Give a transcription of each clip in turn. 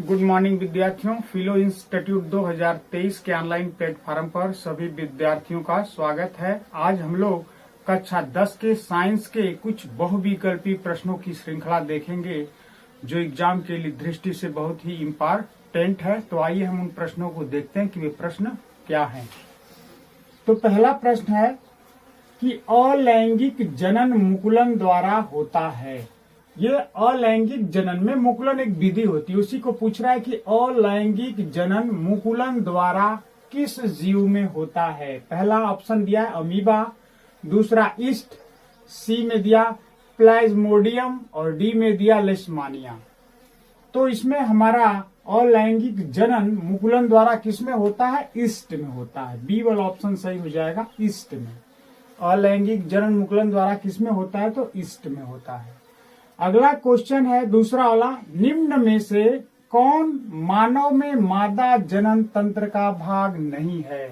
Good morning विद्यार्थियों। फिलो institute 2023 के online platform पर सभी विद्यार्थियों का स्वागत है। आज हम लोग कक्षा 10 के साइंस के कुछ बहुविकल्पी प्रश्नों की श्रृंखला देखेंगे जो एग्जाम के लिए दृष्टि से बहुत ही इम्पोर्टेंट है। तो आइए हम उन प्रश्नों को देखते हैं कि वे प्रश्न क्या हैं। तो पहला प्रश्न है कि अलैंगिक जनन मुकुलन द्वारा होता है। ये अलैंगिक जनन में मुकुलन एक विधि होती है, उसी को पूछ रहा है कि अलैंगिक जनन मुकुलन द्वारा किस जीव में होता है। पहला ऑप्शन दिया है अमीबा, दूसरा ईस्ट, सी में दिया प्लाज्मोडियम और डी में दिया लेशमानिया। तो इसमें हमारा अलैंगिक जनन मुकुलन द्वारा किस में होता है? ईस्ट में होता है। बी वाला ऑप्शन सही हो जाएगा, ईस्ट में। अलैंगिक जनन मुकुलन द्वारा किस में होता है? तो ईस्ट में होता है। अगला क्वेश्चन है दूसरा वाला, निम्न में से कौन मानव में मादा जनन तंत्र का भाग नहीं है।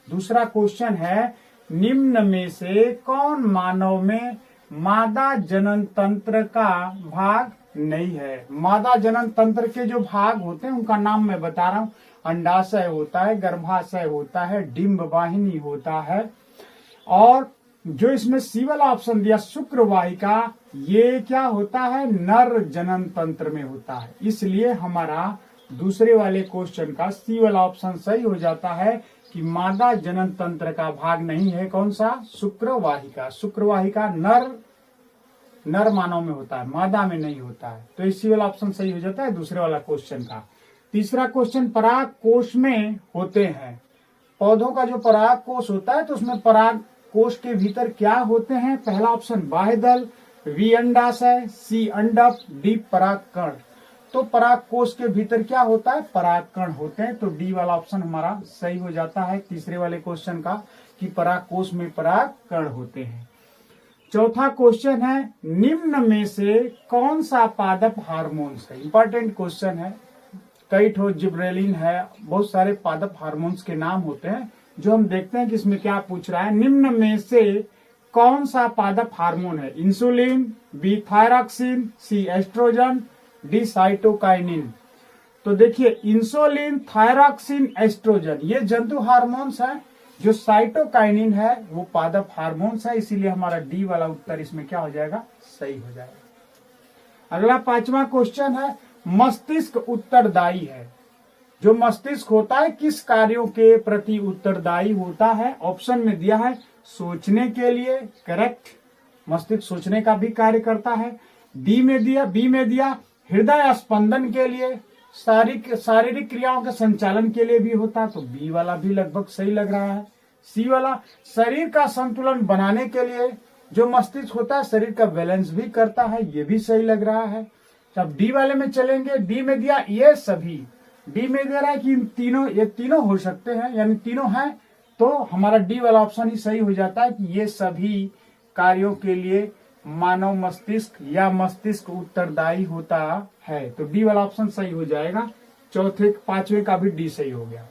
दूसरा क्वेश्चन है निम्न में से कौन मानव में मादा जनन तंत्र का भाग नहीं है। मादा जनन तंत्र के जो भाग होते हैं उनका नाम मैं बता रहा हूँ। अंडाशय होता है, गर्भाशय होता है, डिंब वाहिनी होता है और जो इसमें सी वाला ऑप्शन दिया शुक्रवाहिका, ये क्या होता है? नर जनन तंत्र में होता है। इसलिए हमारा दूसरे वाले क्वेश्चन का सी वाला ऑप्शन सही हो जाता है कि मादा जनन तंत्र का भाग नहीं है। कौन सा? शुक्रवाहिका। शुक्रवाहिका नर मानव में होता है, मादा में नहीं होता है। तो इसी वाला ऑप्शन सही हो जाता है दूसरे वाला क्वेश्चन का। तीसरा क्वेश्चन, पराग कोश में होते हैं। पौधों का जो पराग कोश होता है तो उसमें पराग कोश के भीतर क्या होते हैं? पहला ऑप्शन बाह्यदल, बी अंडाशय, सी अंडक, डी परागकण। तो पराग कोश के भीतर क्या होता है? परागकण होते हैं। तो डी वाला ऑप्शन हमारा सही हो जाता है तीसरे वाले क्वेश्चन का कि पराग कोश में परागकण होते हैं। चौथा क्वेश्चन है निम्न में से कौन सा पादप हार्मोन्स है। इंपॉर्टेंट क्वेश्चन है। कई ठो जिब्रेलिन है, बहुत सारे पादप हार्मोन्स के नाम होते हैं जो हम देखते हैं कि इसमें क्या पूछ रहा है। निम्न में से कौन सा पादप हार्मोन है? इंसुलिन, बी थायरॉक्सिन, सी एस्ट्रोजन, डी साइटोकाइनिन। तो देखिए इंसुलिन, थायरॉक्सिन, एस्ट्रोजन ये जंतु हार्मोन्स हैं। जो साइटोकाइनिन है वो पादप हार्मोन्स है। इसीलिए हमारा डी वाला उत्तर इसमें क्या हो जाएगा? सही हो जाएगा। अगला पांचवा क्वेश्चन है मस्तिष्क उत्तरदायी है। जो मस्तिष्क होता है किस कार्यों के प्रति उत्तरदायी होता है? ऑप्शन में दिया है सोचने के लिए, करेक्ट, मस्तिष्क सोचने का भी कार्य करता है। बी में दिया हृदय स्पंदन के लिए, शारीरिक क्रियाओं के संचालन के लिए भी होता है। तो बी वाला भी लगभग सही लग रहा है। सी वाला शरीर का संतुलन बनाने के लिए जो मस्तिष्क होता है शरीर का बैलेंस भी करता है, ये भी सही लग रहा है। तब डी वाले में चलेंगे। डी में दिया ये सभी, डी में दे रहा है कि ये तीनों हो सकते हैं, यानी तीनों हैं। तो हमारा डी वाला ऑप्शन ही सही हो जाता है कि ये सभी कार्यों के लिए मानव मस्तिष्क या मस्तिष्क उत्तरदायी होता है। तो डी वाला ऑप्शन सही हो जाएगा। पांचवे का भी डी सही हो गया।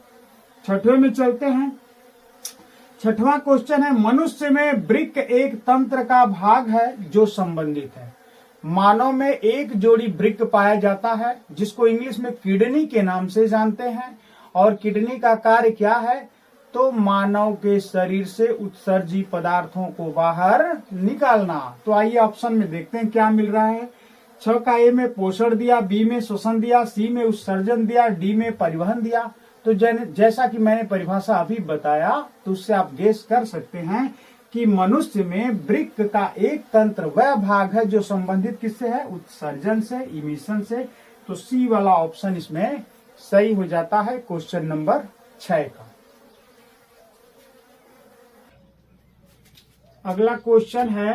छठवें में चलते हैं। छठवां क्वेश्चन है मनुष्य में वृक्क एक तंत्र का भाग है जो संबंधित है। मानव में एक जोड़ी वृक्क पाया जाता है जिसको इंग्लिश में किडनी के नाम से जानते हैं। और किडनी का कार्य क्या है? तो मानव के शरीर से उत्सर्जी पदार्थों को बाहर निकालना। तो आइए ऑप्शन में देखते हैं क्या मिल रहा है। 6 का ए में पोषण दिया, बी में शोषण दिया, सी में उत्सर्जन दिया, डी में परिवहन दिया। तो जैसा कि मैंने परिभाषा अभी बताया तो उससे आप गेस कर सकते हैं कि मनुष्य में वृक्क का एक तंत्र वह भाग है जो संबंधित किससे है? उत्सर्जन से, इमिशन से। तो सी वाला ऑप्शन इसमें सही हो जाता है क्वेश्चन नंबर 6 का। अगला क्वेश्चन है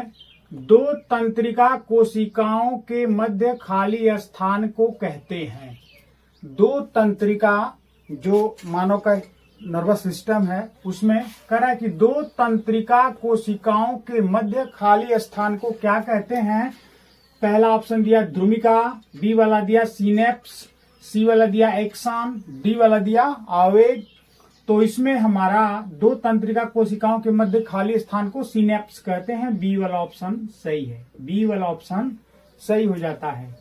दो तंत्रिका कोशिकाओं के मध्य खाली स्थान को कहते हैं। दो तंत्रिका जो मानव का नर्वस सिस्टम है उसमें कह रहा है कि दो तंत्रिका कोशिकाओं के मध्य खाली स्थान को क्या कहते हैं? पहला ऑप्शन दिया ध्रुमिका, बी वाला दिया सिनेप्स, सी वाला दिया एक्सन, डी वाला दिया आवेग। तो इसमें हमारा दो तंत्रिका कोशिकाओं के मध्य खाली स्थान को सिनेप्स कहते हैं। बी वाला ऑप्शन सही है, बी वाला ऑप्शन सही हो जाता है।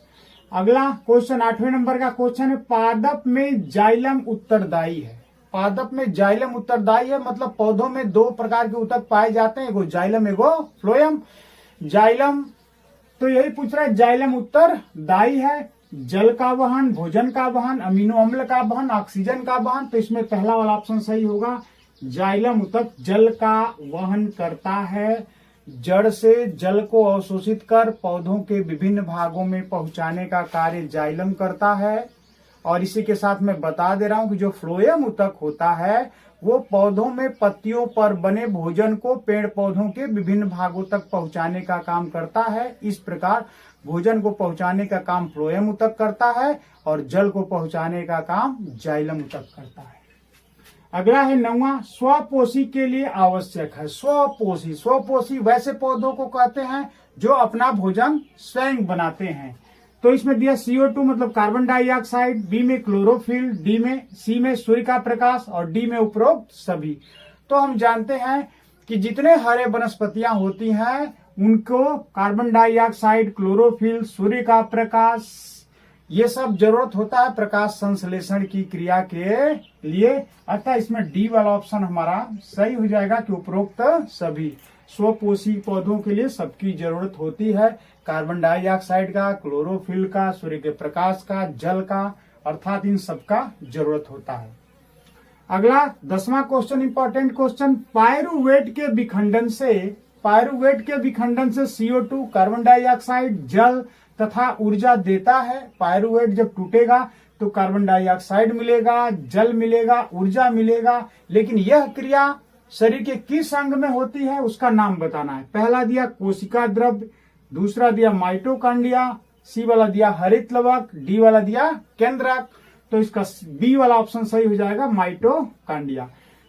अगला क्वेश्चन 8वें नंबर का क्वेश्चन है, पादप में जाइलम उत्तरदायी है। पादप में जाइलम उत्तरदायी है मतलब पौधों में दो प्रकार के ऊतक पाए जाते हैं, एगो जाइलम एगो फ्लोएम। जाइलम तो यही पूछ रहा है, जाइलम उत्तरदायी है, जल का वहन, भोजन का वहन, अमीनो अम्ल का वहन, ऑक्सीजन का वहन। तो इसमें पहला वाला ऑप्शन सही होगा। जाइलम ऊतक जल का वहन करता है, जड़ से जल को अवशोषित कर पौधों के विभिन्न भागों में पहुंचाने का कार्य जाइलम करता है। और इसी के साथ मैं बता दे रहा हूं कि जो फ्लोएम ऊतक होता है वो पौधों में पत्तियों पर बने भोजन को पेड़ पौधों के विभिन्न भागों तक पहुंचाने का काम करता है। इस प्रकार भोजन को पहुंचाने का काम फ्लोएम ऊतक करता है और जल को पहुंचाने का काम जाइलम ऊतक करता है। अगला है 9वां, स्वपोषी के लिए आवश्यक है। स्वपोषी, स्वपोषी वैसे पौधों को कहते हैं जो अपना भोजन स्वयं बनाते हैं। तो इसमें दिया CO2 मतलब कार्बन डाइऑक्साइड, बी में क्लोरोफिल, डी में, सी में सूर्य का प्रकाश और डी में उपरोक्त सभी। तो हम जानते हैं कि जितने हरे वनस्पतियां होती हैं उनको कार्बन डाइऑक्साइड, क्लोरोफिल, सूर्य का प्रकाश ये सब जरूरत होता है प्रकाश संश्लेषण की क्रिया के लिए। अतः इसमें डी वाला ऑप्शन हमारा सही हो जाएगा कि उपरोक्त सभी। स्वपोषी पौधों के लिए सबकी जरूरत होती है, कार्बन डाइऑक्साइड का, क्लोरोफिल का, सूर्य के प्रकाश का, जल का, अर्थात इन सबका जरूरत होता है। अगला 10वां क्वेश्चन, इंपॉर्टेंट क्वेश्चन, पायरुवेट के विखंडन से CO2 कार्बन डाइऑक्साइड, जल तथा ऊर्जा देता है। पायरुवेट जब टूटेगा तो कार्बन डाइऑक्साइड मिलेगा, जल मिलेगा, ऊर्जा मिलेगा, लेकिन यह क्रिया शरीर के किस अंग में होती है उसका नाम बताना है। पहला दिया कोशिका द्रव्य, दूसरा दिया माइटोकांड्रिया, सी वाला दिया हरित लवक, डी वाला दिया केंद्रक। तो इसका बी वाला ऑप्शन सही हो जाएगा, माइटोकांड्रिया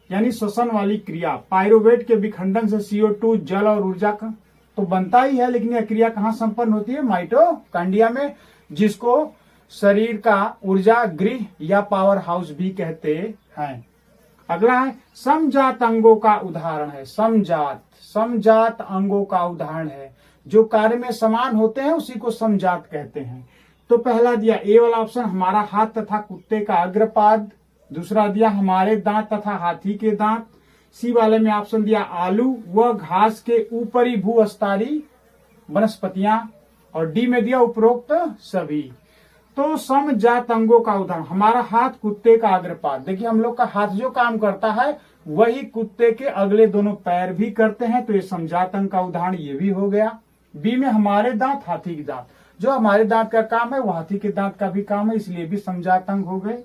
यानी श्वसन वाली क्रिया। पायरुवेट के विखंडन से CO2 जल और ऊर्जा का तो बनता ही है, लेकिन यह क्रिया कहाँ संपन्न होती है? माइटोकांड्रिया में, जिसको शरीर का ऊर्जा गृह या पावर हाउस भी कहते हैं। अगला है समजात अंगों का उदाहरण है। समजात अंगों का उदाहरण है, जो कार्य में समान होते हैं उसी को समजात कहते हैं। तो पहला दिया ए वाला ऑप्शन, हमारा हाथ तथा कुत्ते का अग्रपाद, दूसरा दिया हमारे दांत तथा हाथी के दांत, सी वाले में ऑप्शन दिया आलू व घास के ऊपरी भूस्तरीय वनस्पतियां, और डी में दिया उपरोक्त सभी। तो समजात अंगों का उदाहरण, हमारा हाथ कुत्ते का अग्रपाद, देखिए हम लोग का हाथ जो काम करता है वही कुत्ते के अगले दोनों पैर भी करते हैं, तो ये समजात अंग का उदाहरण ये भी हो गया। बी में हमारे दांत हाथी के दांत, जो हमारे दांत का काम है वो हाथी के दांत का भी काम है, इसलिए भी समजात अंग हो गए।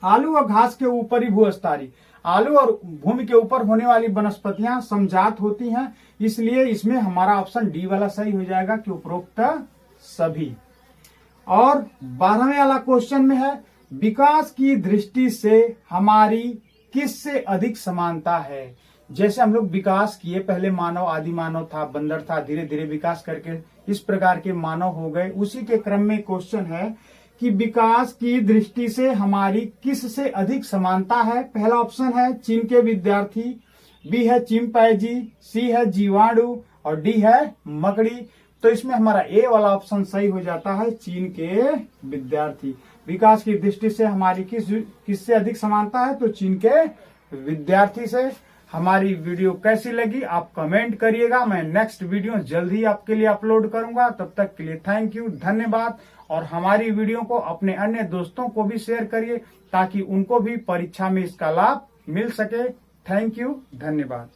आलू और घास के ऊपरी भूस्तरीय, आलू और भूमि के ऊपर होने वाली वनस्पतियां समजात होती हैं, इसलिए इसमें हमारा ऑप्शन डी वाला सही हो जाएगा कि उपरोक्त सभी। और 12वें वाला क्वेश्चन में है, विकास की दृष्टि से हमारी किससे अधिक समानता है। जैसे हम लोग विकास किए, पहले मानव, आदि मानव था, बंदर था, धीरे धीरे विकास करके इस प्रकार के मानव हो गए। उसी के क्रम में क्वेश्चन है कि विकास की दृष्टि से हमारी किससे अधिक समानता है। पहला ऑप्शन है चीन के विद्यार्थी, बी है चिंपैंजी, सी है जीवाणु और डी है मकड़ी। तो इसमें हमारा ए वाला ऑप्शन सही हो जाता है, चीन के विद्यार्थी। विकास की दृष्टि से हमारी किससे अधिक समानता है, तो चीन के विद्यार्थी से। हमारी वीडियो कैसी लगी आप कमेंट करिएगा, मैं नेक्स्ट वीडियो जल्द ही आपके लिए अपलोड करूंगा। तब तक के लिए थैंक यू, धन्यवाद। और हमारी वीडियो को अपने अन्य दोस्तों को भी शेयर करिए ताकि उनको भी परीक्षा में इसका लाभ मिल सके। थैंक यू, धन्यवाद।